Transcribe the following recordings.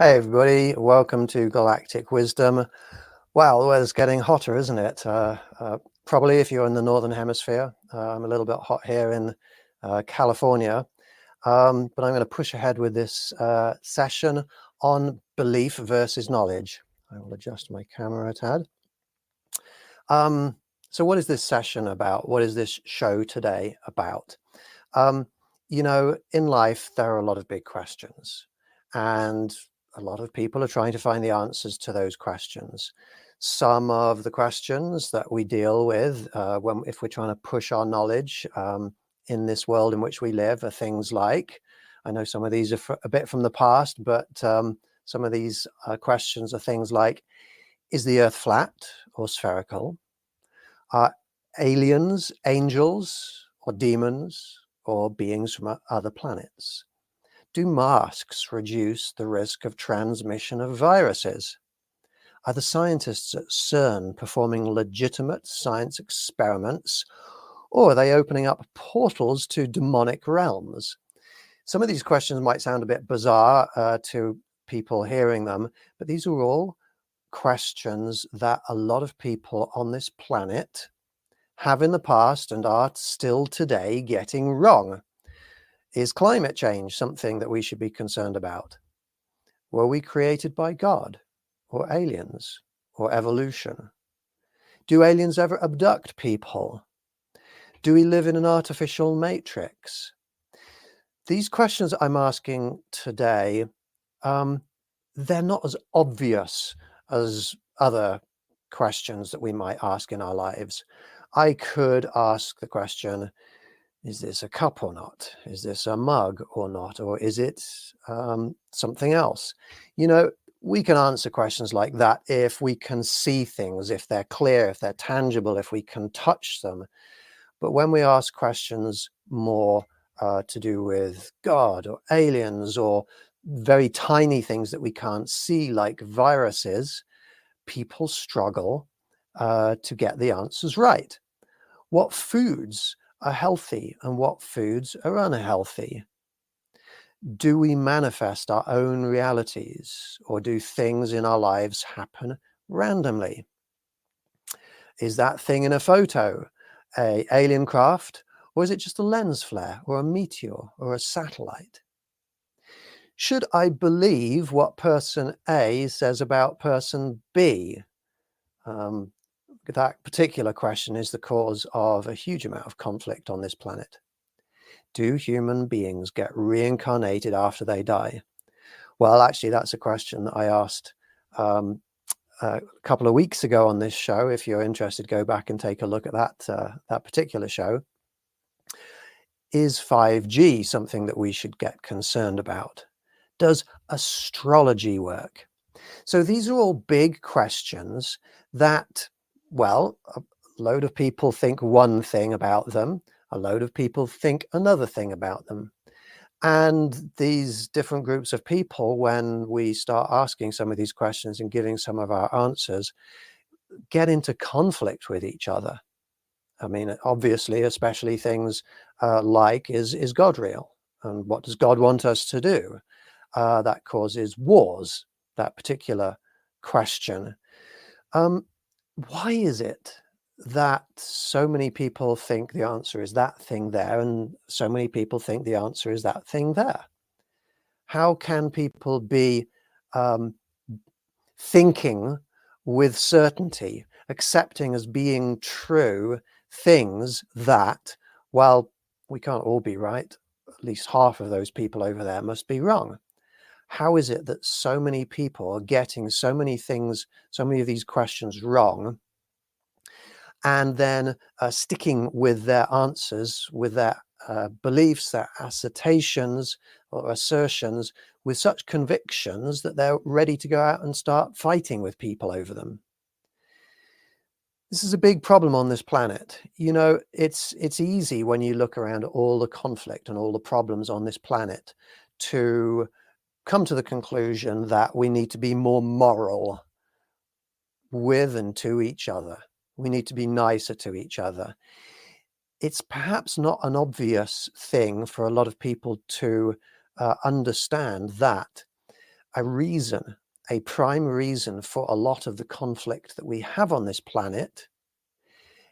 Hey everybody, welcome to Galactic Wisdom. Well, the weather's getting hotter, isn't it? Probably if you're in the Northern Hemisphere. I'm a little bit hot here in California, but I'm going to push ahead with this session on belief versus knowledge. I will adjust my camera a tad. So what is this session about? What is this show today about? In life, there are a lot of big questions, and a lot of people are trying to find the answers to those questions. Some of the questions that we deal with if we're trying to push our knowledge in this world in which we live are things like, I know some of these are a bit from the past, but some of these questions are things like, is the earth flat or spherical? Are aliens angels or demons or beings from other planets? Do masks reduce the risk of transmission of viruses? Are the scientists at CERN performing legitimate science experiments, or are they opening up portals to demonic realms? Some of these questions might sound a bit bizarre to people hearing them, but these are all questions that a lot of people on this planet have in the past and are still today getting wrong. Is climate change something that we should be concerned about? Were we created by God or aliens or evolution? Do aliens ever abduct people? Do we live in an artificial matrix? These questions I'm asking today, they're not as obvious as other questions that we might ask in our lives. I could ask the question, is this a cup or not? Is this a mug or not? Or is it something else? We can answer questions like that if we can see things, if they're clear, if they're tangible, if we can touch them. But when we ask questions more to do with God or aliens or very tiny things that we can't see, like viruses, people struggle to get the answers right. What foods are healthy and what foods are unhealthy? Do we manifest our own realities, or do things in our lives happen randomly? Is that thing in a photo an alien craft, or is it just a lens flare or a meteor or a satellite? Should I believe what person A says about person B? That particular question is the cause of a huge amount of conflict on this planet. Do human beings get reincarnated after they die? Well, actually, that's a question that I asked a couple of weeks ago on this show. If you're interested, go back and take a look at that particular show. Is 5G something that we should get concerned about? Does astrology work? So these are all big questions that, well, a load of people think one thing about them, a load of people think another thing about them. And these different groups of people, when we start asking some of these questions and giving some of our answers, get into conflict with each other. I mean, obviously, especially things like, is God real? And what does God want us to do? That causes wars, that particular question. Why is it that so many people think the answer is that thing there, and so many people think the answer is that thing there? How can people be thinking with certainty, accepting as being true things that, well, we can't all be right, at least half of those people over there must be wrong? How is it that so many people are getting so many things, so many of these questions wrong, and then sticking with their answers, with their beliefs, their assertions or assertions, with such convictions that they're ready to go out and start fighting with people over them? This is a big problem on this planet. It's easy when you look around at all the conflict and all the problems on this planet to come to the conclusion that we need to be more moral with and to each other. We need to be nicer to each other. It's perhaps not an obvious thing for a lot of people to understand that a prime reason for a lot of the conflict that we have on this planet.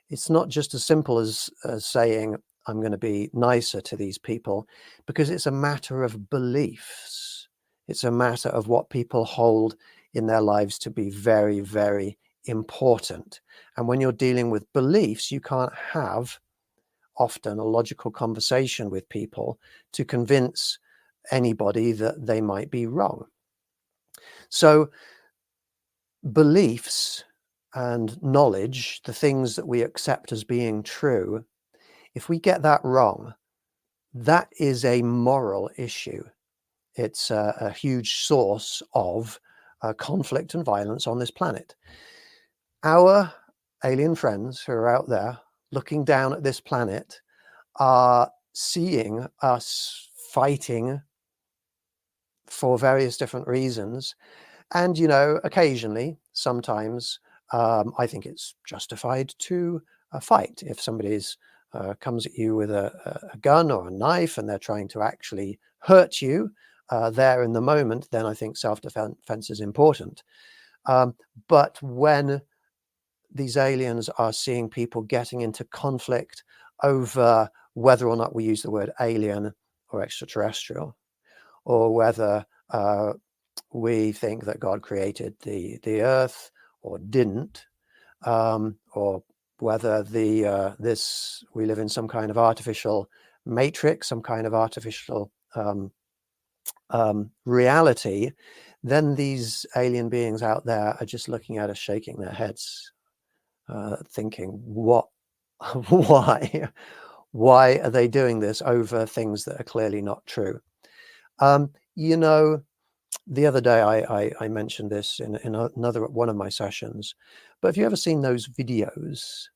It's not just as simple as saying, I'm going to be nicer to these people, because it's a matter of beliefs. It's a matter of what people hold in their lives to be very, very important. And when you're dealing with beliefs, you can't have often a logical conversation with people to convince anybody that they might be wrong. So beliefs and knowledge, the things that we accept as being true, if we get that wrong, that is a moral issue. It's a huge source of conflict and violence on this planet. Our alien friends who are out there looking down at this planet are seeing us fighting for various different reasons. And, you know, occasionally, sometimes, I think it's justified to fight. If somebody's comes at you with a gun or a knife and they're trying to actually hurt you there in the moment, then I think self-defense is important. But when these aliens are seeing people getting into conflict over whether or not we use the word alien or extraterrestrial, or whether we think that God created the earth or didn't, or whether we live in some kind of artificial matrix, some kind of artificial reality, then these alien beings out there are just looking at us, shaking their heads, thinking, what, why are they doing this over things that are clearly not true? You know, the other day I mentioned this in another one of my sessions, but have you ever seen those videos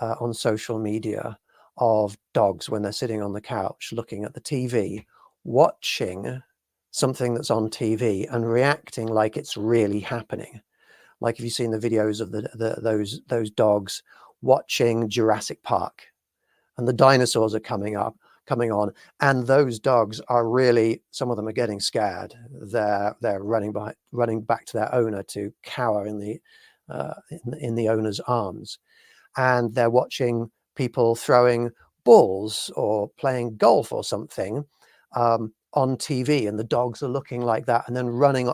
on social media of dogs when they're sitting on the couch looking at the TV, watching something that's on TV and reacting like it's really happening? Like, have you seen the videos of those dogs watching Jurassic Park, and the dinosaurs are coming on, and those dogs are really, some of them are getting scared. They're running back to their owner to cower in the owner's arms, and they're watching people throwing balls or playing golf or something on TV, and the dogs are looking like that, and then running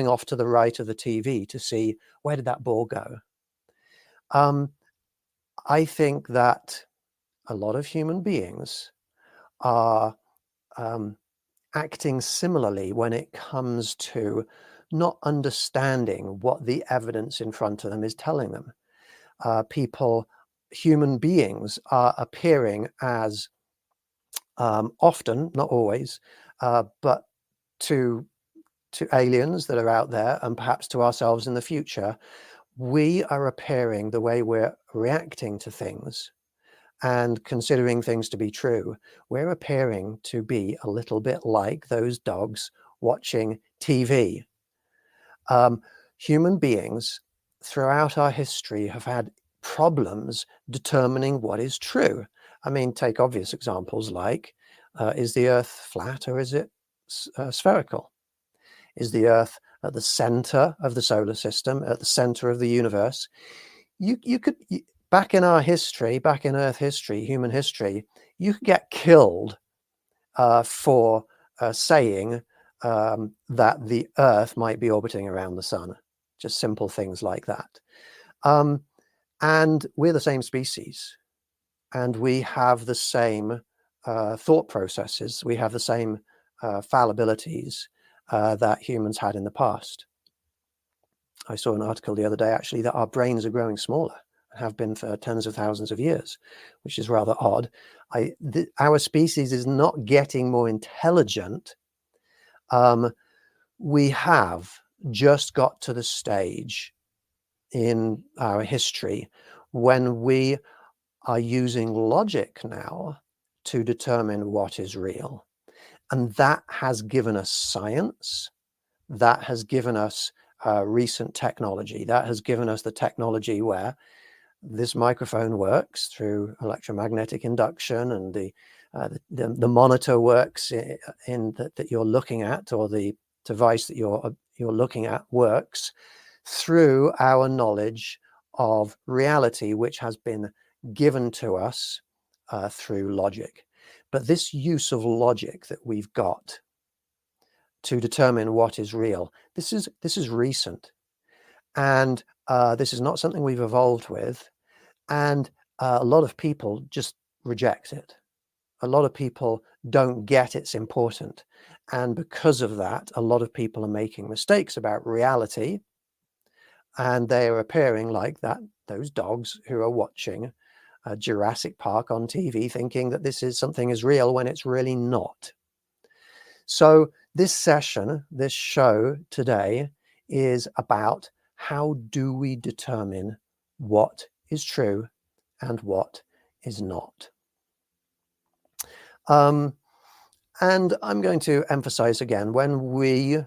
off to the right of the TV to see, where did that ball go? I think that a lot of human beings are acting similarly when it comes to not understanding what the evidence in front of them is telling them. Human beings are appearing as, often, not always, but to aliens that are out there, and perhaps to ourselves in the future, we are appearing, the way we're reacting to things and considering things to be true, we're appearing to be a little bit like those dogs watching TV. Human beings throughout our history have had problems determining what is true. I mean, take obvious examples like, is the Earth flat or is it spherical? Is the Earth at the center of the solar system, at the center of the universe? Back in Earth history, human history, you could get killed for saying that the Earth might be orbiting around the sun. Just simple things like that. And we're the same species, and we have the same thought processes. We have the same fallibilities that humans had in the past. I saw an article the other day, actually, that our brains are growing smaller, and have been for tens of thousands of years, which is rather odd. Our species is not getting more intelligent. We have just got to the stage in our history when we are using logic now to determine what is real. And that has given us science, that has given us recent technology, that has given us the technology where this microphone works through electromagnetic induction, and the monitor works in that you're looking at, or the device that you're looking at works through our knowledge of reality, which has been given to us through logic. But this use of logic that we've got to determine what is real, this is recent, and this is not something we've evolved with, and a lot of people just reject it. A lot of people don't get it's important, and because of that, a lot of people are making mistakes about reality, and they are appearing like those dogs who are watching Jurassic Park on TV thinking that something is real when it's really not. So this session, this show today, is about how do we determine what is true and what is not. And I'm going to emphasize again, when we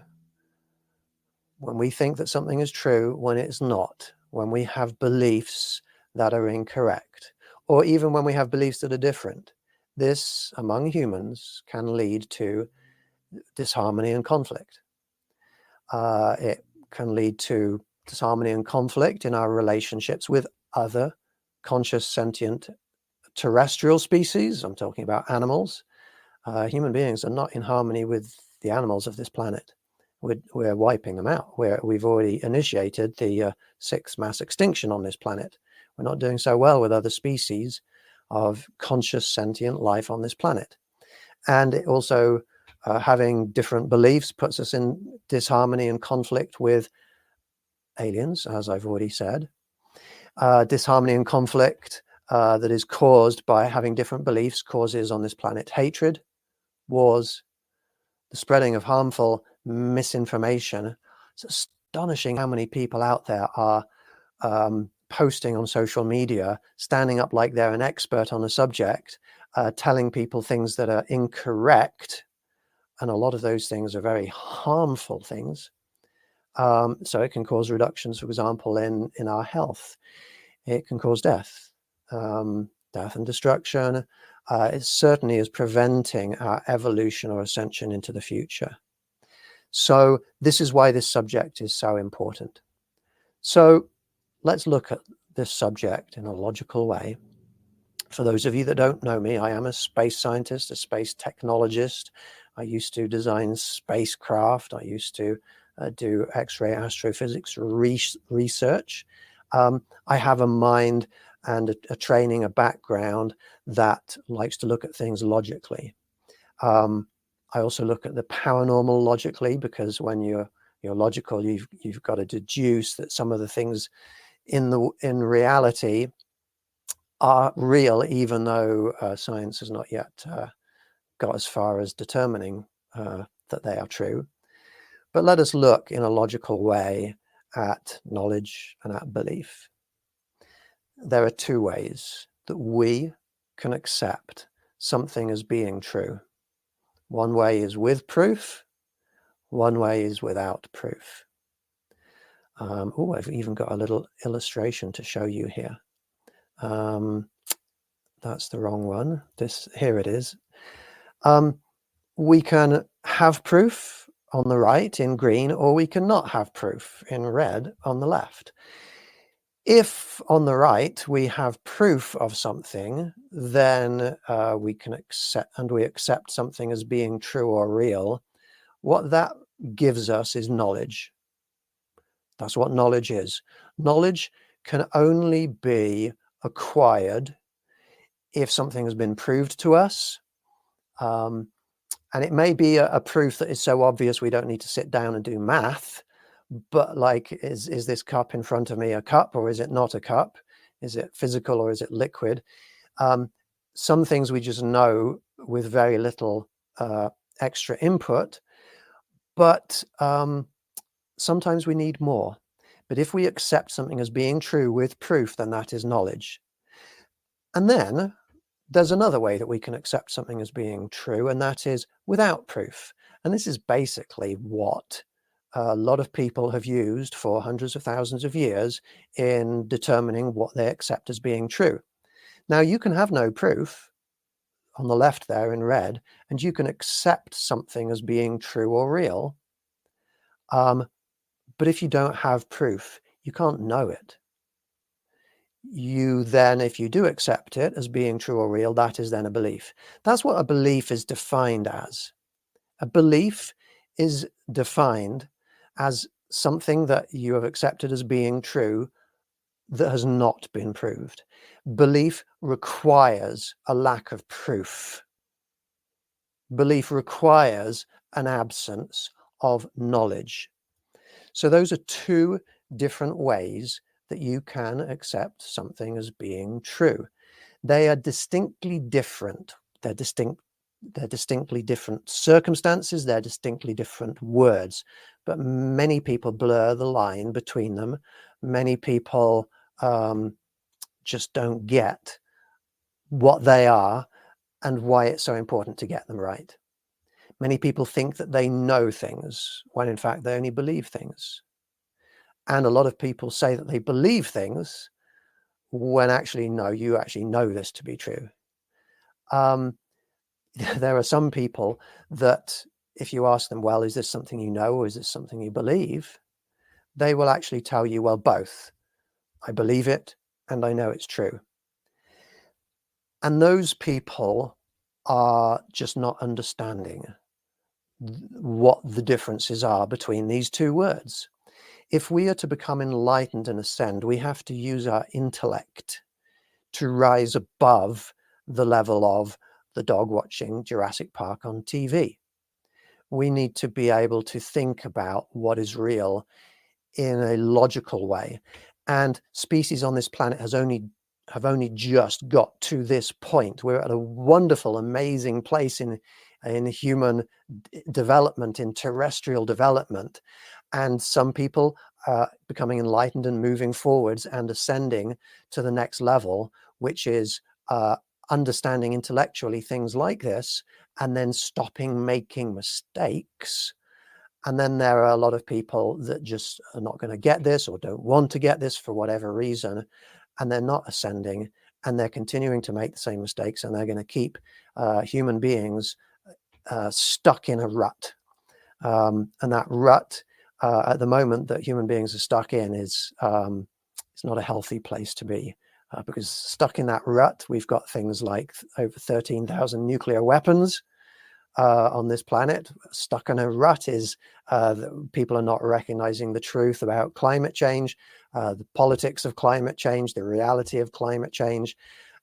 think that something is true when it's not, when we have beliefs that are incorrect, or even when we have beliefs that are different, this among humans can lead to disharmony and conflict. It can lead to disharmony and conflict in our relationships with other conscious, sentient, terrestrial species. I'm talking about animals. Human beings are not in harmony with the animals of this planet. We're wiping them out. We've already initiated the sixth mass extinction on this planet. We're not doing so well with other species of conscious, sentient life on this planet. And it also, having different beliefs puts us in disharmony and conflict with aliens, as I've already said. Disharmony and conflict that is caused by having different beliefs causes on this planet hatred, wars, the spreading of harmful misinformation. It's astonishing how many people out there are posting on social media, standing up like they're an expert on a subject, telling people things that are incorrect. And a lot of those things are very harmful things. So it can cause reductions, for example, in our health. It can cause death and destruction. It certainly is preventing our evolution or ascension into the future. So this is why this subject is so important. So let's look at this subject in a logical way. For those of you that don't know me, I am a space scientist, a space technologist. I used to design spacecraft. I used to do X-ray astrophysics research. I have a mind and a training, a background that likes to look at things logically. I also look at the paranormal logically, because when you're logical, you've got to deduce that some of the things in reality are real, even though science has not yet got as far as determining that they are true. But let us look in a logical way at knowledge and at belief. There are two ways that we can accept something as being true. One way is with proof, one way is without proof. I've even got a little illustration to show you here. That's the wrong one. Here it is. We can have proof on the right in green, or we cannot have proof in red on the left. If on the right we have proof of something, then we can accept something as being true or real. What that gives us is knowledge. That's what knowledge is. Knowledge can only be acquired if something has been proved to us. And it may be a proof that is so obvious we don't need to sit down and do math. But like, is this cup in front of me a cup, or is it not a cup? Is it physical or is it liquid? Some things we just know with very little extra input, but sometimes we need more. But if we accept something as being true with proof, then that is knowledge. And then there's another way that we can accept something as being true, and that is without proof. And this is basically what a lot of people have used for hundreds of thousands of years in determining what they accept as being true. Now, you can have no proof on the left there in red, and you can accept something as being true or real. But if you don't have proof, you can't know it. You then, if you do accept it as being true or real, that is then a belief. That's what a belief is defined as. A belief is defined as something that you have accepted as being true that has not been proved. Belief requires a lack of proof. Belief requires an absence of knowledge. So those are two different ways that you can accept something as being true. They are distinctly different. They're distinctly different circumstances. They're distinctly different words. But many people blur the line between them. Many people just don't get what they are and why it's so important to get them right. Many people think that they know things when in fact they only believe things. And a lot of people say that they believe things when actually, no, you actually know this to be true. There are some people that if you ask them, well, is this something you know or is this something you believe? They will actually tell you, well, both. I believe it and I know it's true. And those people are just not understanding what the differences are between these two words. If we are to become enlightened and ascend, we have to use our intellect to rise above the level of the dog watching Jurassic Park on TV. We need to be able to think about what is real in a logical way. And species on this planet have only just got to this point. We're at a wonderful, amazing place in human development, in terrestrial development. And some people are becoming enlightened and moving forwards and ascending to the next level, which is understanding intellectually things like this, and then stopping making mistakes. And then there are a lot of people that just are not going to get this or don't want to get this for whatever reason, and they're not ascending, and they're continuing to make the same mistakes, and they're going to keep human beings stuck in a rut. And that rut at the moment that human beings are stuck in is it's not a healthy place to be, because stuck in that rut, we've got things like over 13,000 nuclear weapons on this planet. Stuck in a rut is people are not recognizing the truth about climate change, the politics of climate change, the reality of climate change,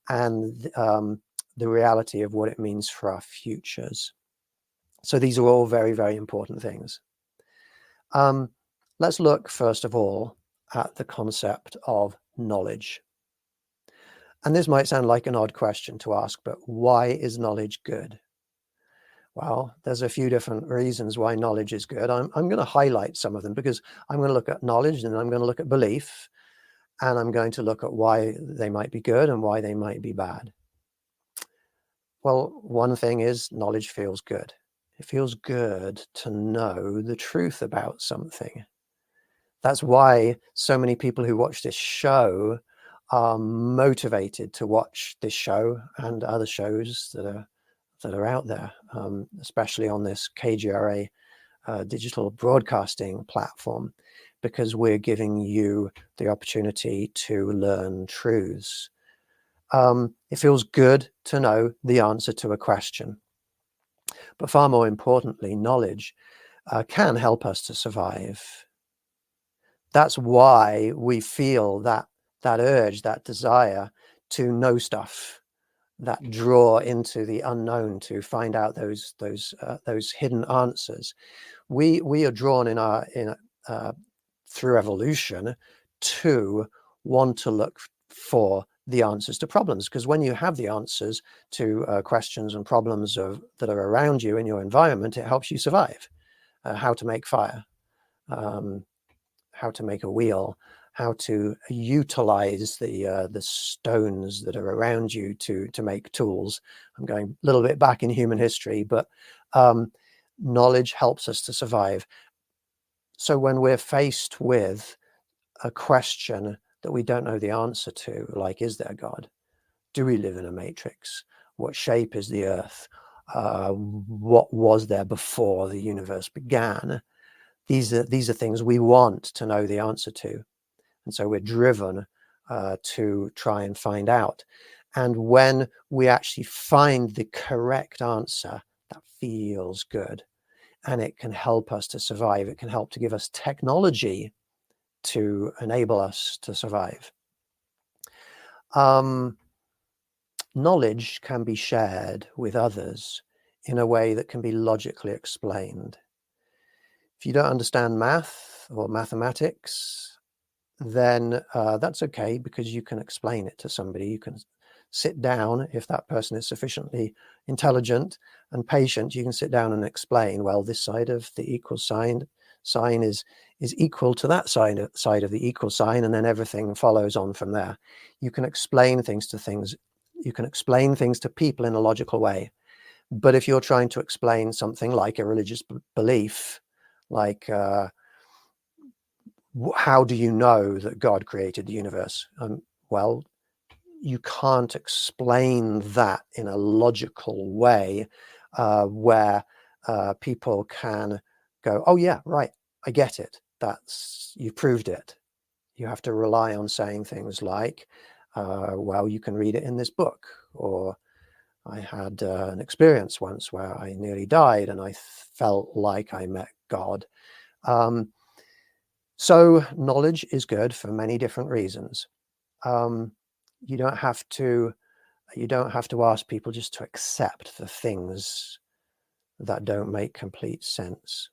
and the reality of what it means for our futures. So these are all very, very important things. Let's look first of all at the concept of knowledge. And this might sound like an odd question to ask, but why is knowledge good? Well, there's a few different reasons why knowledge is good. I'm going to highlight some of them, because I'm going to look at knowledge, and I'm going to look at belief, and I'm going to look at why they might be good and why they might be bad. Well, one thing is knowledge feels good. It feels good to know the truth about something. That's why so many people who watch this show are motivated to watch this show and other shows that are out there, especially on this KGRA digital broadcasting platform, because we're giving you the opportunity to learn truths. It feels good to know the answer to a question. But far more importantly, knowledge can help us to survive. That's why we feel that urge, that desire to know stuff, that draw into the unknown to find out those hidden answers. We are drawn through evolution to want to look for the answers to problems, because when you have the answers to questions and problems that are around you in your environment, it helps you survive. How to make fire, how to make a wheel, how to utilize the stones that are around you to make tools. I'm going a little bit back in human history, but knowledge helps us to survive. So when we're faced with a question that we don't know the answer to, like, is there God? Do we live in a matrix? What shape is the earth? What was there before the universe began? These are things we want to know the answer to, and so we're driven to try and find out. And when we actually find the correct answer, that feels good, and it can help us to survive. It can help to give us technology to enable us to survive. Knowledge can be shared with others in a way that can be logically explained. If you don't understand math or mathematics, then that's okay, because you can explain it to somebody. You can sit down, if that person is sufficiently intelligent and patient, you can sit down and explain, well, this side of the equal sign is equal to that side of the equal sign, and then everything follows on from there. You can explain things to people in a logical way. But if you're trying to explain something like a religious belief, like how do you know that God created the universe? Well, you can't explain that in a logical way where people can go, oh yeah, right, I get it. You proved it. You have to rely on saying things like, well, you can read it in this book, or I had an experience once where I nearly died and I felt like I met God. So knowledge is good for many different reasons. You don't have to ask people just to accept the things that don't make complete sense.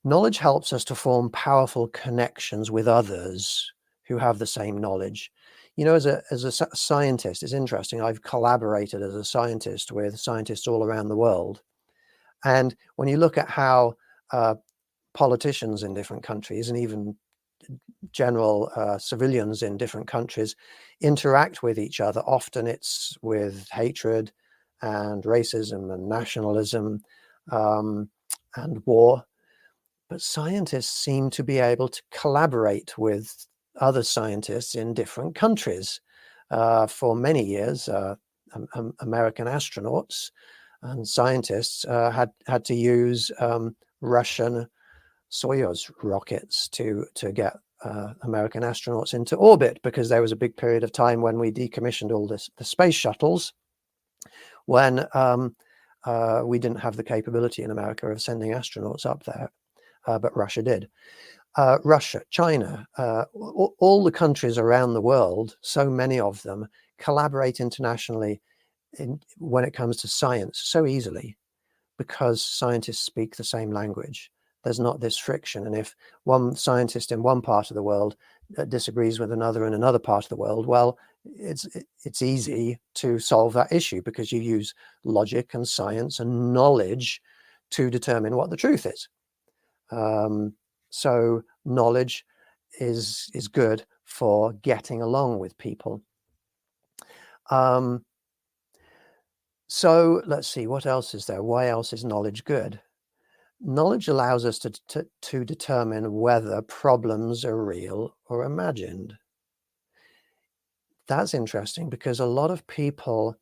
Knowledge helps us to form powerful connections with others who have the same knowledge. You know, as a scientist, it's interesting. I've collaborated as a scientist with scientists all around the world. And when you look at how politicians in different countries, and even general civilians in different countries, interact with each other, often it's with hatred and racism and nationalism and war. But scientists seem to be able to collaborate with other scientists in different countries. For many years, American astronauts and scientists had to use Russian Soyuz rockets to get American astronauts into orbit, because there was a big period of time when we decommissioned all the space shuttles, when we didn't have the capability in America of sending astronauts up there, but Russia did. Russia, China, all the countries around the world, so many of them collaborate internationally when it comes to science so easily, because scientists speak the same language. There's not this friction. And if one scientist in one part of the world disagrees with another in another part of the world, well, it's easy to solve that issue, because you use logic and science and knowledge to determine what the truth is. So knowledge is good for getting along with people. So let's see, what else is there? Why else is knowledge good? Knowledge allows us to determine whether problems are real or imagined. That's interesting, because a lot of people,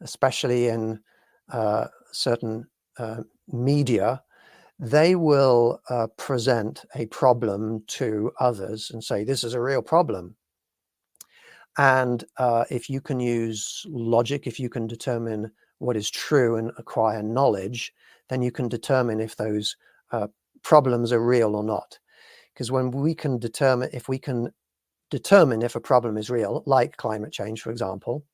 especially in certain media, they will present a problem to others and say, this is a real problem. And if you can use logic, if you can determine what is true and acquire knowledge, then you can determine if those problems are real or not. Because when we can determine, if a problem is real, like climate change, for example,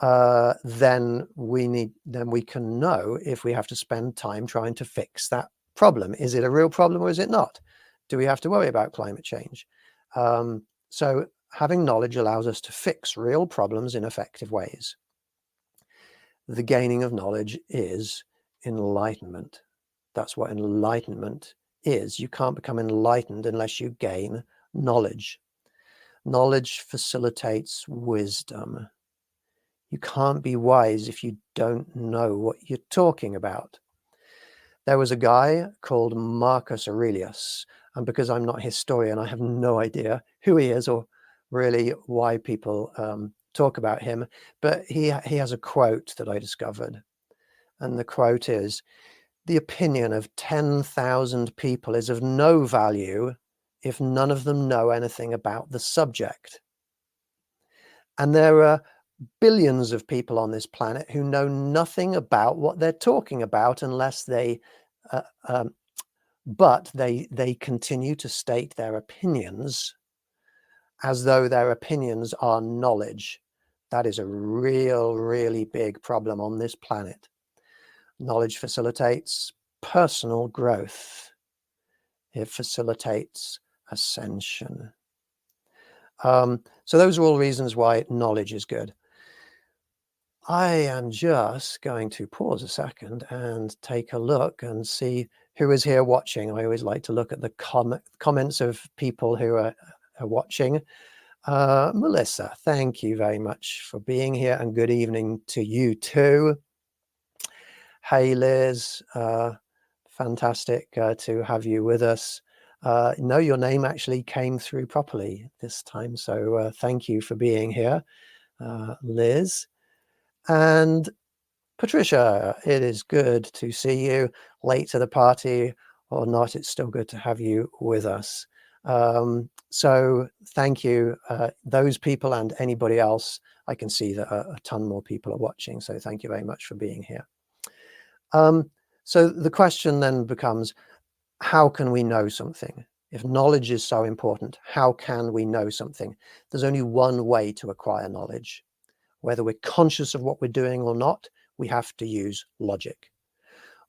then we can know if we have to spend time trying to fix that problem. Is it a real problem or is it not? Do we have to worry about climate change? So having knowledge allows us to fix real problems in effective ways. The gaining of knowledge is enlightenment. That's what enlightenment is. You can't become enlightened unless you gain knowledge. Knowledge facilitates wisdom. You can't be wise if you don't know what you're talking about. There was a guy called Marcus Aurelius, and because I'm not a historian, I have no idea who he is or really why people talk about him, but he has a quote that I discovered, and the quote is, the opinion of 10,000 people is of no value if none of them know anything about the subject. And there are billions of people on this planet who know nothing about what they're talking about unless they, but they continue to state their opinions as though their opinions are knowledge. That is a really big problem on this planet. Knowledge facilitates personal growth. It facilitates ascension. So those are all reasons why knowledge is good. I am just going to pause a second and take a look and see who is here watching. I always like to look at the comments of people who are watching. Melissa, thank you very much for being here, and good evening to you too. Hey Liz, fantastic to have you with us. No, your name actually came through properly this time, so thank you for being here, Liz. And Patricia, it is good to see you. Late to the party or not, it's still good to have you with us. So thank you, those people and anybody else. I can see that a ton more people are watching, so thank you very much for being here. So the question then becomes, how can we know something? If knowledge is so important, how can we know something? There's only one way to acquire knowledge. Whether we're conscious of what we're doing or not, we have to use logic.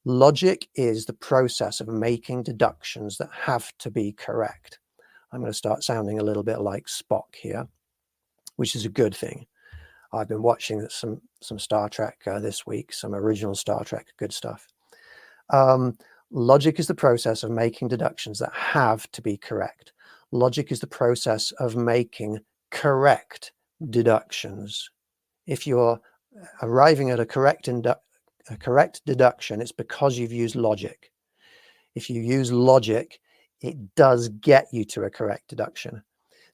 Logic is the process of making deductions that have to be correct. I'm going to start sounding a little bit like Spock here, which is a good thing. I've been watching some Star Trek this week, some original Star Trek, good stuff. Logic is the process of making deductions that have to be correct. Logic is the process of making correct deductions. If you're arriving at a correct deduction, it's because you've used logic. If you use logic, it does get you to a correct deduction.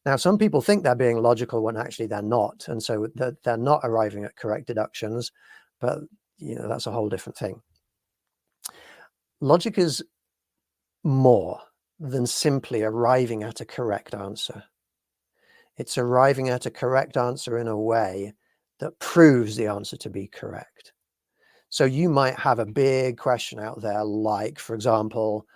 Now, some people think they're being logical when actually they're not, and so they're not arriving at correct deductions, but that's a whole different thing. Logic is more than simply arriving at a correct answer. It's arriving at a correct answer in a way that proves the answer to be correct. So you might have a big question out there, like, for example,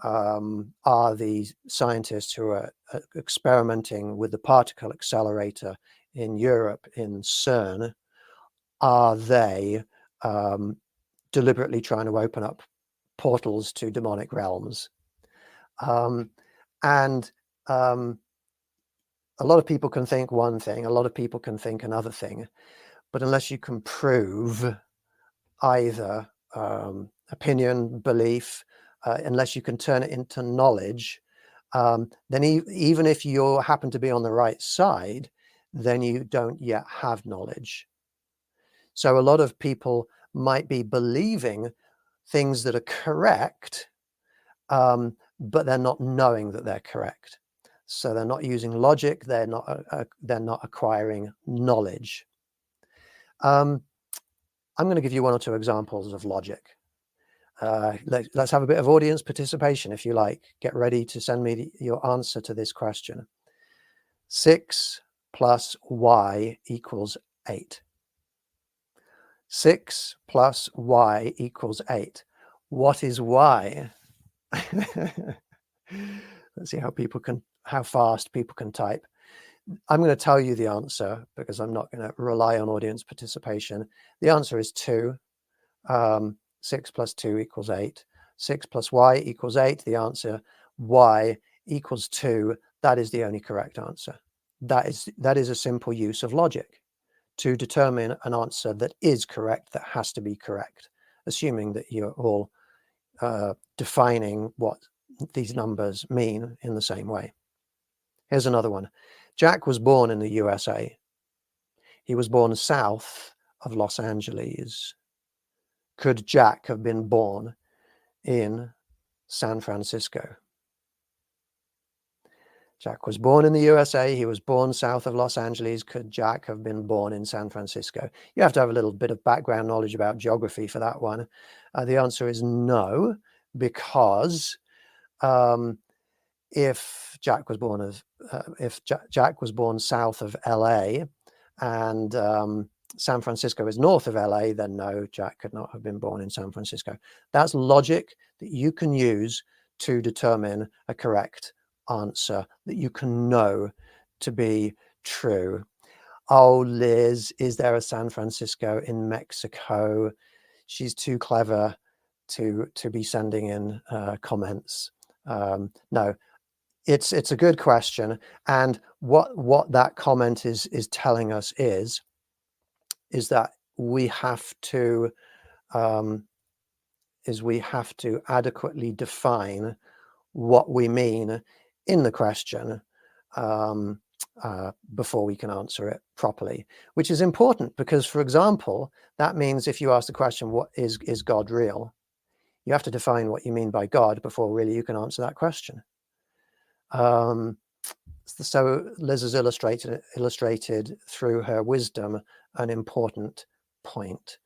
are the scientists who are experimenting with the particle accelerator in Europe, in CERN, are they deliberately trying to open up portals to demonic realms? A lot of people can think one thing, a lot of people can think another thing, but unless you can prove either opinion, belief, unless you can turn it into knowledge, then even if you happen to be on the right side, then you don't yet have knowledge. So a lot of people might be believing things that are correct, but they're not knowing that they're correct. So they're not using logic, they're not acquiring knowledge. I'm going to give you one or two examples of logic. Let's have a bit of audience participation, if you like. Get ready to send me your answer to this question. 6 plus y equals 8. 6 plus y equals 8. What is y? Let's see how fast people can type. I'm going to tell you the answer because I'm not going to rely on audience participation. The answer is 2. 6 plus 2 equals 8. 6 plus y equals 8. The answer, y equals 2. That is the only correct answer. That is a simple use of logic to determine an answer that is correct, that has to be correct, assuming that you're all defining what these numbers mean in the same way. Here's another one. Jack was born in the USA. He was born south of Los Angeles. Could Jack have been born in San Francisco? Jack was born in the USA. He was born south of Los Angeles. Could Jack have been born in San Francisco? You have to have a little bit of background knowledge about geography for that one. The answer is no, because if Jack was born Jack was born south of LA and San Francisco is north of LA, then no, Jack could not have been born in San Francisco. That's logic that you can use to determine a correct answer, that you can know to be true. Oh, Liz, is there a San Francisco in Mexico? She's too clever to be sending in comments. No, it's a good question, and what that comment is telling us is that we have to adequately define what we mean in the question before we can answer it properly, which is important because, for example, that means if you ask the question, what is God real? You have to define what you mean by God before really you can answer that question. So Liz has illustrated through her wisdom an important point.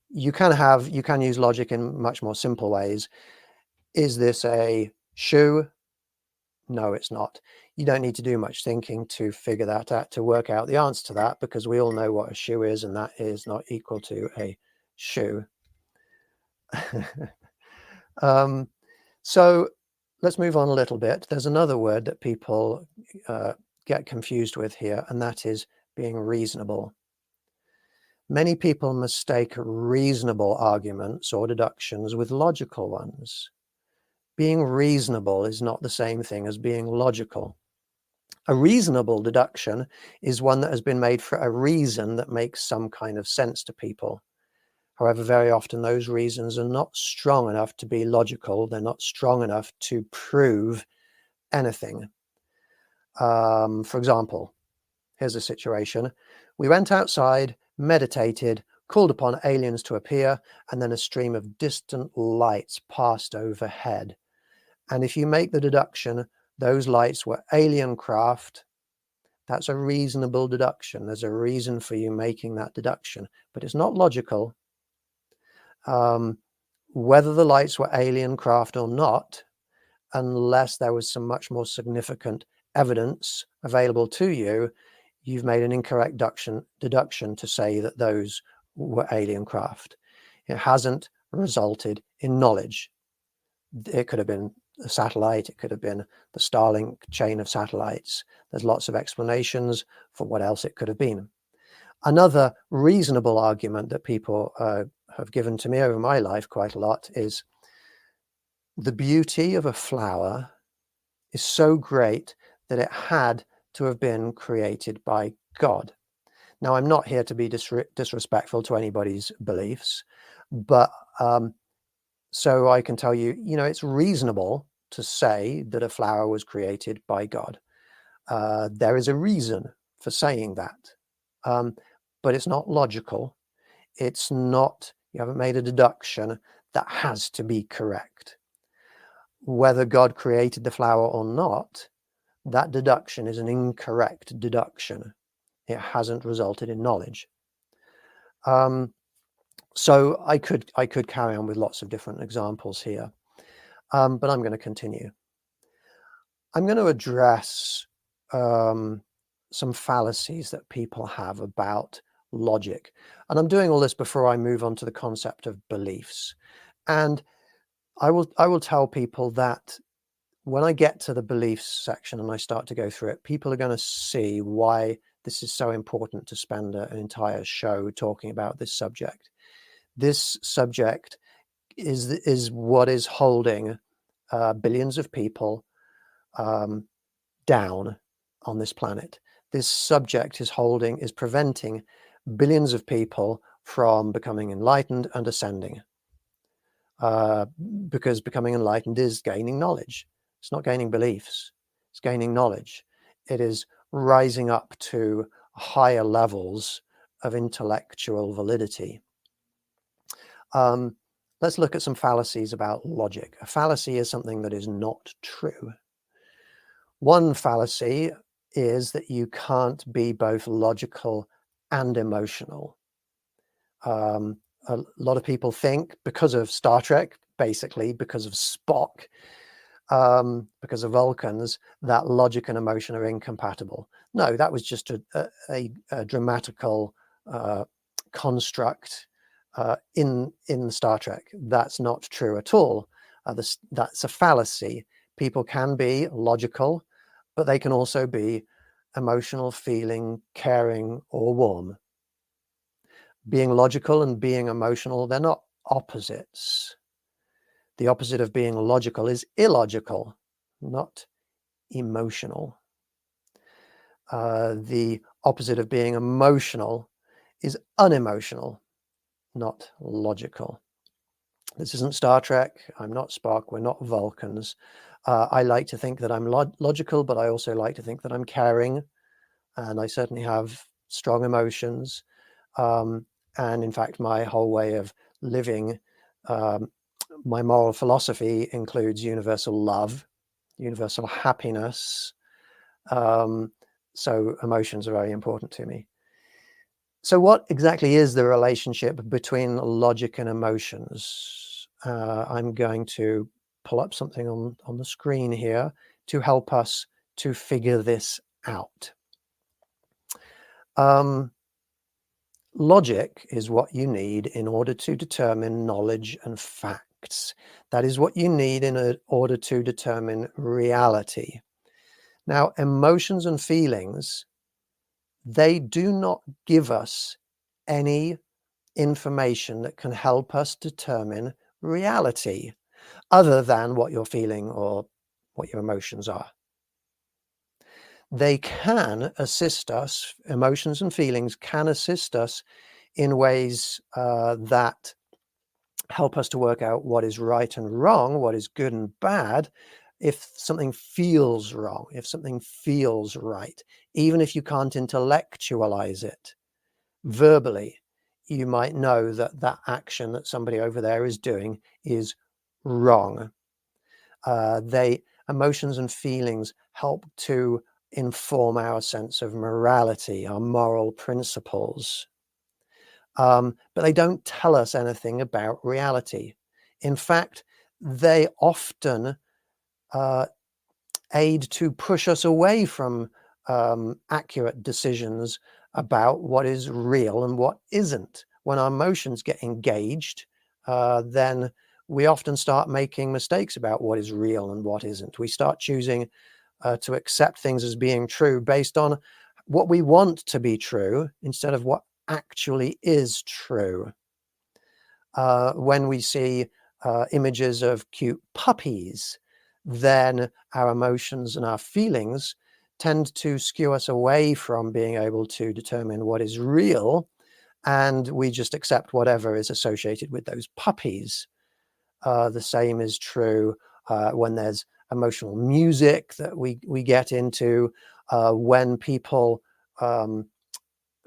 You can use logic in much more simple ways. Is this a shoe? No, it's not. You don't need to do much thinking to figure that out, to work out the answer to that, because we all know what a shoe is, and that is not equal to a shoe. So let's move on a little bit. There's another word that people get confused with here, and that is being reasonable. Many people mistake reasonable arguments or deductions with logical ones. Being reasonable is not the same thing as being logical. A reasonable deduction is one that has been made for a reason that makes some kind of sense to people. However, very often those reasons are not strong enough to be logical. They're not strong enough to prove anything. For example, here's a situation. We went outside, meditated, called upon aliens to appear, and then a stream of distant lights passed overhead. And if you make the deduction, those lights were alien craft, that's a reasonable deduction. There's a reason for you making that deduction, but it's not logical. Whether the lights were alien craft or not, unless there was some much more significant evidence available to you, you've made an incorrect deduction to say that those were alien craft. It hasn't resulted in knowledge. It could have been a satellite, it could have been the Starlink chain of satellites. There's lots of explanations for what else it could have been. Another reasonable argument that people have given to me over my life quite a lot is the beauty of a flower is so great that it had to have been created by God. Now, I'm not here to be disrespectful to anybody's beliefs, but so I can tell you, it's reasonable to say that a flower was created by God. There is a reason for saying that, but it's not logical. It's not, you haven't made a deduction that has to be correct. Whether God created the flower or not, that deduction is an incorrect deduction. It hasn't resulted in knowledge. So I could carry on with lots of different examples here, but I'm going to continue. I'm going to address some fallacies that people have about logic, and I'm doing all this before I move on to the concept of beliefs. And I will tell people that when I get to the beliefs section and I start to go through it, people are going to see why this is so important to spend an entire show talking about this subject. This subject is what is holding billions of people down on this planet. This subject is preventing billions of people from becoming enlightened and ascending. Because becoming enlightened is gaining knowledge. It's not gaining beliefs, it's gaining knowledge. It is rising up to higher levels of intellectual validity. Let's look at some fallacies about logic. A fallacy is something that is not true. One fallacy is that you can't be both logical and emotional. A lot of people think, because of Star Trek, basically because of Spock, because of Vulcans, that logic and emotion are incompatible. No, that was just a dramatical construct in Star Trek. That's not true at all. That's a fallacy. People can be logical, but they can also be emotional, feeling, caring, or warm. Being logical and being emotional, they're not opposites. The opposite of being logical is illogical, not emotional. The opposite of being emotional is unemotional, not logical. This isn't Star Trek. I'm not Spock. We're not Vulcans. I like to think that I'm logical, but I also like to think that I'm caring, and I certainly have strong emotions. And in fact, my whole way of living, my moral philosophy includes universal love, universal happiness. So emotions are very important to me. So what exactly is the relationship between logic and emotions? I'm going to pull up something on the screen here to help us to figure this out. Logic is what you need in order to determine knowledge and facts. That is what you need in order to determine reality. Now, emotions and feelings, they do not give us any information that can help us determine reality, other than what you're feeling or what your emotions are. They can assist us, emotions and feelings can assist us in ways that help us to work out what is right and wrong, what is good and bad, if something feels wrong, if something feels right, even if you can't intellectualize it verbally. You might know that that action that somebody over there is doing is wrong. Emotions and feelings help to inform our sense of morality, our moral principles. But they don't tell us anything about reality. In fact, they often aid to push us away from accurate decisions about what is real and what isn't. When our emotions get engaged, then we often start making mistakes about what is real and what isn't. We start choosing to accept things as being true based on what we want to be true instead of what actually is true. When we see images of cute puppies, then our emotions and our feelings tend to skew us away from being able to determine what is real, and we just accept whatever is associated with those puppies. The same is true when there's emotional music that we get into, when people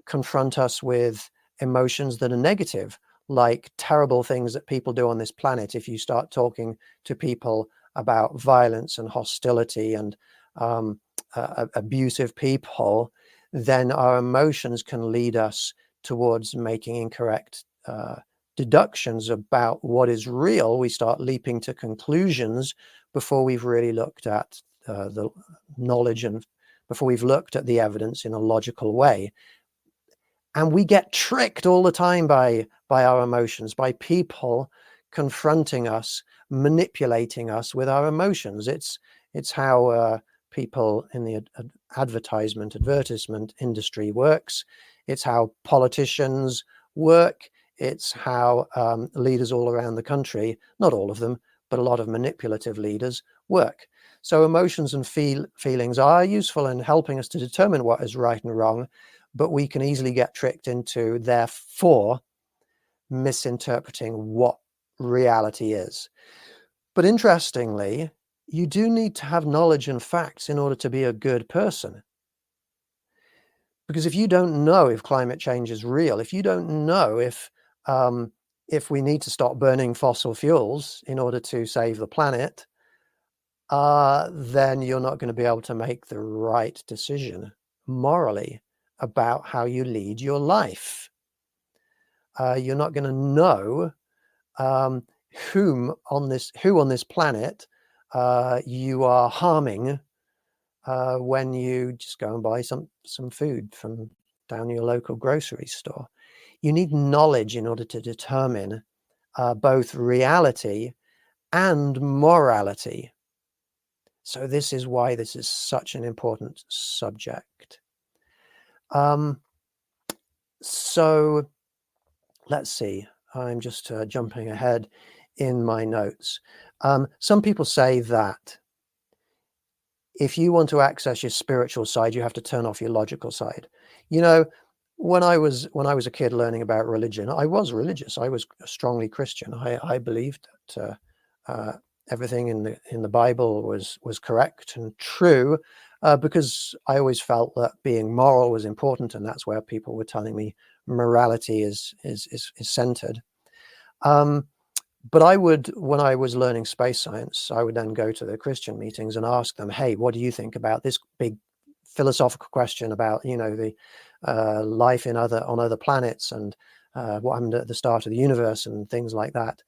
confront us with emotions that are negative, like terrible things that people do on this planet. If you start talking to people about violence and hostility and abusive people, then our emotions can lead us towards making incorrect deductions about what is real. We start leaping to conclusions before we've really looked at the knowledge and before we've looked at the evidence in a logical way. And we get tricked all the time by our emotions, by people confronting us, manipulating us with our emotions. It's how people in the advertisement industry works. It's how politicians work. It's how leaders all around the country, not all of them, but a lot of manipulative leaders work. So emotions and feelings are useful in helping us to determine what is right and wrong, but we can easily get tricked into, therefore, misinterpreting what reality is. But interestingly, you do need to have knowledge and facts in order to be a good person. Because if you don't know if climate change is real, if you don't know if we need to stop burning fossil fuels in order to save the planet, then you're not going to be able to make the right decision morally about how you lead your life. You're not going to know who on this planet you are harming when you just go and buy some food from down your local grocery store. You need knowledge in order to determine both reality and morality. So this is why this is such an important subject. So let's see. I'm just jumping ahead in my notes. Some people say that if you want to access your spiritual side, you have to turn off your logical side. You know, when I was a kid learning about religion, I was religious. I was strongly Christian. I believed that everything in the Bible was correct and true, because I always felt that being moral was important, and that's where people were telling me morality is centered. But I would, when I was learning space science, I would then go to the Christian meetings and ask them, "Hey, what do you think about this big philosophical question about, the life on other planets, and what happened at the start of the universe and things like that?"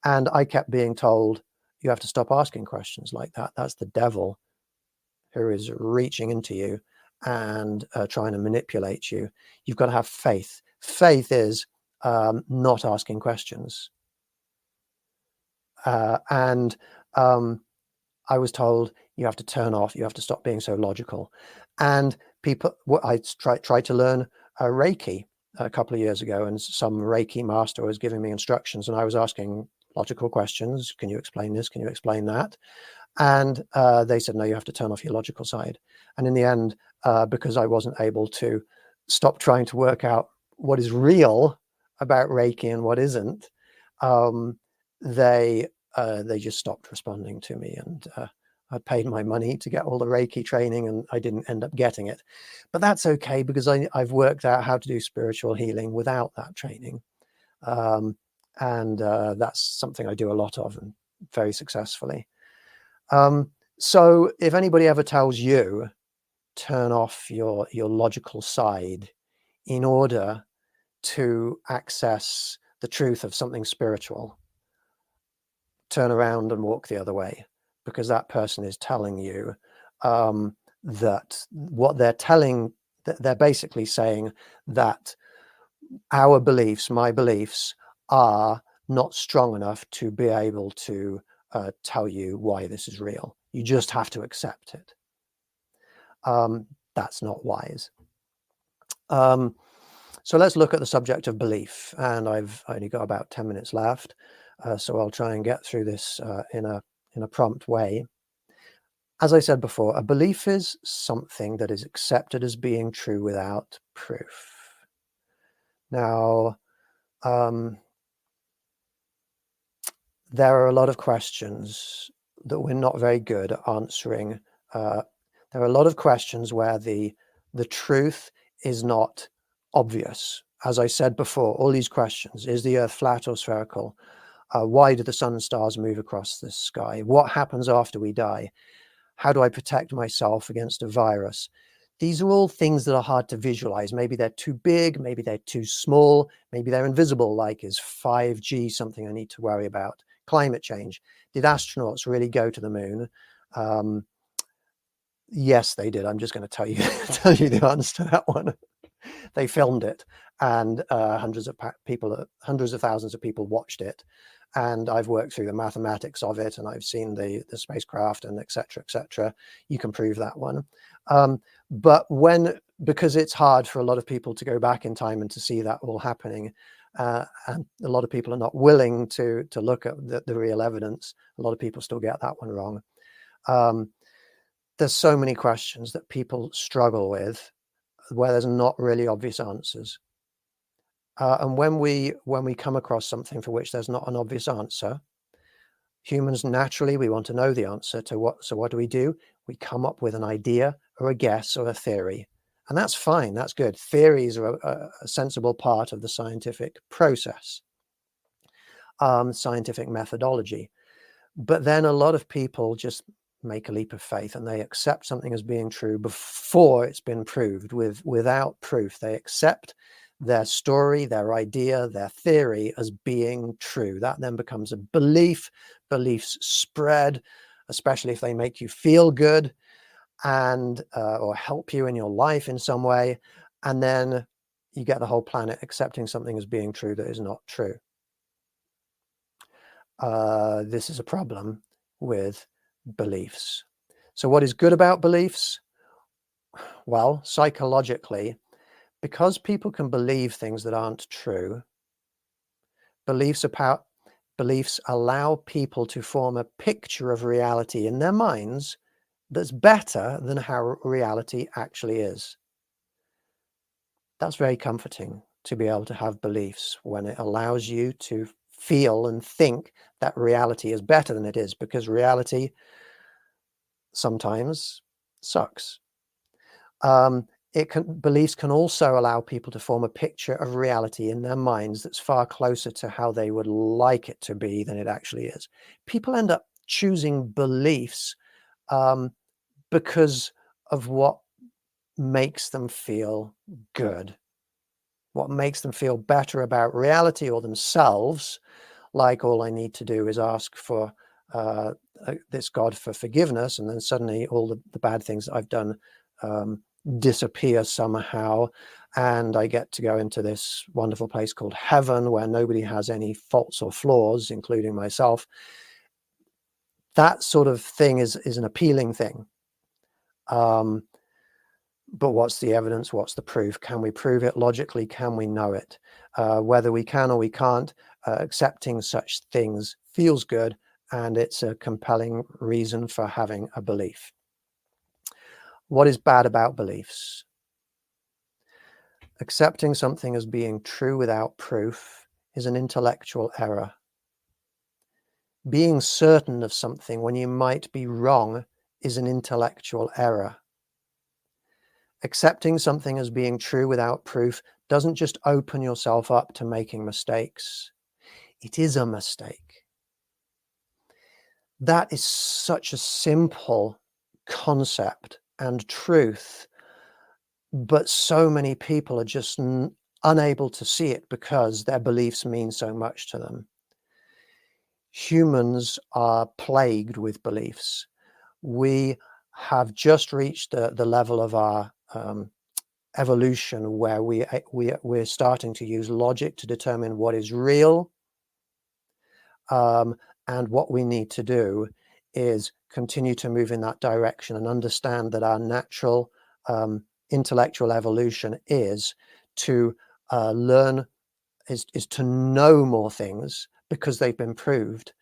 And I kept being told, "You have to stop asking questions like that. That's the devil who is reaching into you and trying to manipulate you. You've got to have faith. Faith is not asking questions." And I was told, you have to turn off, you have to stop being so logical. And I tried to learn Reiki a couple of years ago, and some Reiki master was giving me instructions, and I was asking logical questions. Can you explain this? Can you explain that? And they said, no, you have to turn off your logical side. And in the end, because I wasn't able to stop trying to work out what is real about Reiki and what isn't, they just stopped responding to me, and I paid my money to get all the Reiki training, and I didn't end up getting it. But that's okay, because I've worked out how to do spiritual healing without that training. And that's something I do a lot of, and very successfully. So if anybody ever tells you, turn off your logical side in order to access the truth of something spiritual, turn around and walk the other way, because that person is telling you that what they're basically saying that our beliefs, my beliefs, are not strong enough to be able to tell you why this is real. You just have to accept it. That's not wise. So let's look at the subject of belief, and I've only got about 10 minutes left, so I'll try and get through this in a prompt way. As I said before, a belief is something that is accepted as being true without proof. Now, there are a lot of questions that we're not very good at answering. There are a lot of questions where the truth is not obvious. As I said before, all these questions: is the Earth flat or spherical? Why do the sun and stars move across the sky? What happens after we die? How do I protect myself against a virus? These are all things that are hard to visualize. Maybe they're too big, maybe they're too small, maybe they're invisible, like, is 5G something I need to worry about? Climate change. Did astronauts really go to the moon? Yes, they did. I'm just going to tell you the answer to that one. They filmed it, and hundreds of thousands of people watched it. And I've worked through the mathematics of it, and I've seen the spacecraft, and etc. etc. You can prove that one. But because it's hard for a lot of people to go back in time and to see that all happening, and a lot of people are not willing to look at the real evidence, a lot of people still get that one wrong. There's so many questions that people struggle with, where there's not really obvious answers. And when we come across something for which there's not an obvious answer, humans naturally, we want to know the answer to what. So what do? We come up with an idea or a guess or a theory. And that's fine, that's good. Theories are a sensible part of the scientific process, scientific methodology. But then a lot of people just make a leap of faith and they accept something as being true before it's been proved, without proof. They accept their story, their idea, their theory as being true. That then becomes a belief. Beliefs spread, especially if they make you feel good and or help you in your life in some way. And then you get the whole planet accepting something as being true that is not true. This is a problem with beliefs. So what is good about beliefs? Well, psychologically, because people can believe things that aren't true, beliefs allow people to form a picture of reality in their minds that's better than how reality actually is. That's very comforting, to be able to have beliefs when it allows you to feel and think that reality is better than it is, because reality sometimes sucks. Beliefs can also allow people to form a picture of reality in their minds that's far closer to how they would like it to be than it actually is. People end up choosing beliefs because of what makes them feel good, what makes them feel better about reality or themselves. Like, all I need to do is ask for this God for forgiveness, and then suddenly all the bad things that I've done disappear somehow, and I get to go into this wonderful place called heaven where nobody has any faults or flaws, including myself. That sort of thing is an appealing thing. But what's the evidence? What's the proof? Can we prove it logically? Can we know it? Whether we can or we can't, accepting such things feels good, and it's a compelling reason for having a belief. What is bad about beliefs? Accepting something as being true without proof is an intellectual error. Being certain of something when you might be wrong is an intellectual error. Accepting something as being true without proof doesn't just open yourself up to making mistakes. It is a mistake. That is such a simple concept and truth, but so many people are just unable to see it because their beliefs mean so much to them. Humans are plagued with beliefs. We have just reached the level of our evolution where we're starting to use logic to determine what is real, and what we need to do is continue to move in that direction and understand that our natural intellectual evolution is to learn, is to know more things because they've been proved,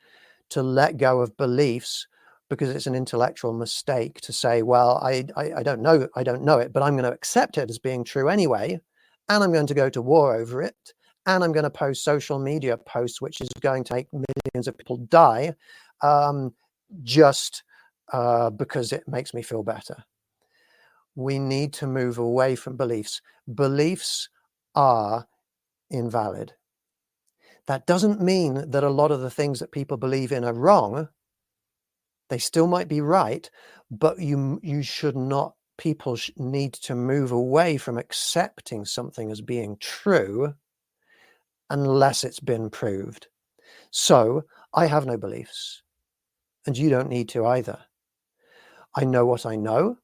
to let go of beliefs because it's an intellectual mistake to say, well, I don't know it, but I'm going to accept it as being true anyway, and I'm going to go to war over it, and I'm going to post social media posts which is going to make millions of people die, just because it makes me feel better. We need to move away from beliefs. Beliefs are invalid. That doesn't mean that a lot of the things that people believe in are wrong. They still might be right, but you should not, people need to move away from accepting something as being true unless it's been proved. So I have no beliefs, and you don't need to either. I know what I know.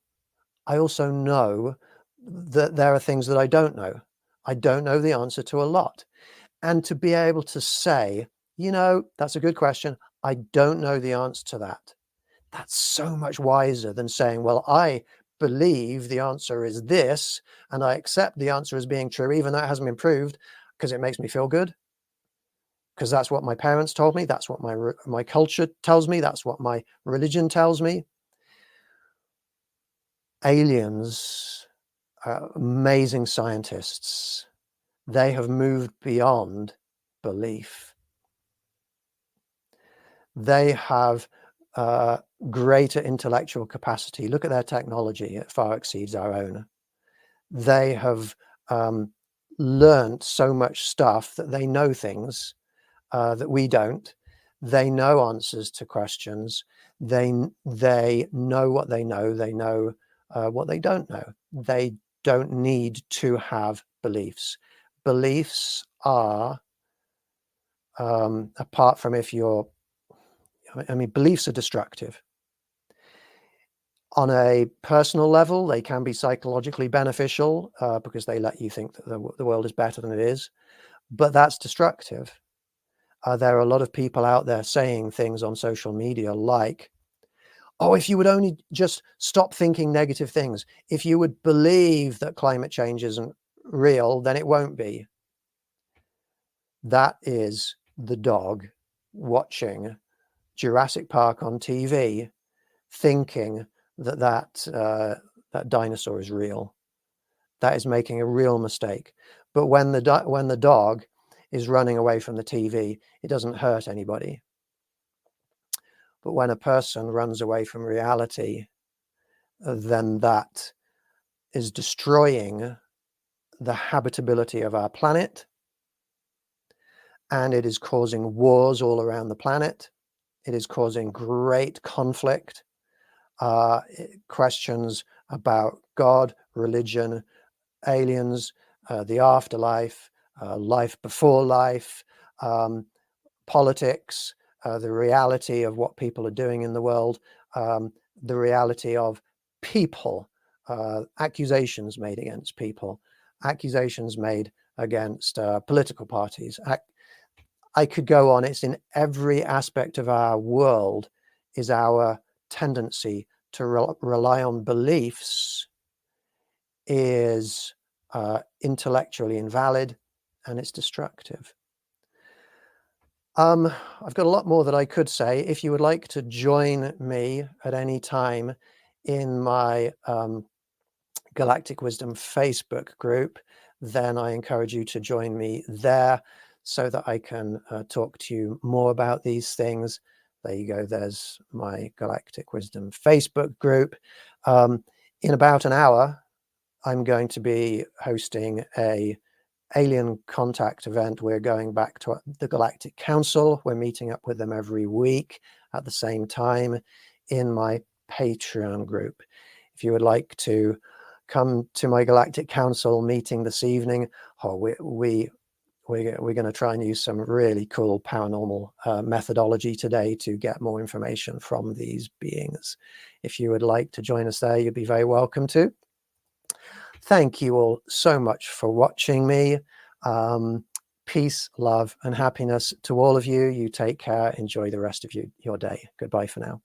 I also know that there are things that I don't know. I don't know the answer to a lot. And to be able to say, that's a good question, I don't know the answer to that. That's so much wiser than saying, well, I believe the answer is this, and I accept the answer as being true, even though it hasn't been proved, because it makes me feel good. Because that's what my parents told me. That's what my culture tells me. That's what my religion tells me. Aliens are amazing scientists. They have moved beyond belief. They have greater intellectual capacity. Look at their technology. It far exceeds our own. They have learned so much stuff that they know things that we don't. They know answers to questions. They know what they know. They know what they don't know. They don't need to have beliefs. Beliefs are, apart from if you're, I mean, beliefs are destructive. On a personal level, they can be psychologically beneficial because they let you think that the world is better than it is, but that's destructive. There are a lot of people out there saying things on social media like, oh, if you would only just stop thinking negative things, if you would believe that climate change isn't real, then it won't be. That is the dog watching Jurassic Park on TV, thinking that dinosaur is real. That is making a real mistake. But when the dog is running away from the TV, it doesn't hurt anybody. But when a person runs away from reality, then that is destroying the habitability of our planet, and it is causing wars all around the planet. It is causing great conflict, questions about God, religion, aliens, the afterlife, life before life, politics, the reality of what people are doing in the world, the reality of people, accusations made against people, accusations made against political parties. I could go on. It's in every aspect of our world is our tendency to rely on beliefs is intellectually invalid, and it's destructive. I've got a lot more that I could say. If you would like to join me at any time in my Galactic Wisdom Facebook group, then I encourage you to join me there so that I can talk to you more about these things. There you go. There's my Galactic Wisdom Facebook group. In about an hour, I'm going to be hosting a alien contact event. We're going back to the Galactic Council. We're meeting up with them every week at the same time in my Patreon group. If you would like to come to my Galactic Council meeting this evening, we're going to try and use some really cool paranormal methodology today to get more information from these beings. If you would like to join us there, you'd be very welcome to. Thank you all so much for watching me. Peace, love, and happiness to all of you. You take care. Enjoy the rest of your day. Goodbye for now.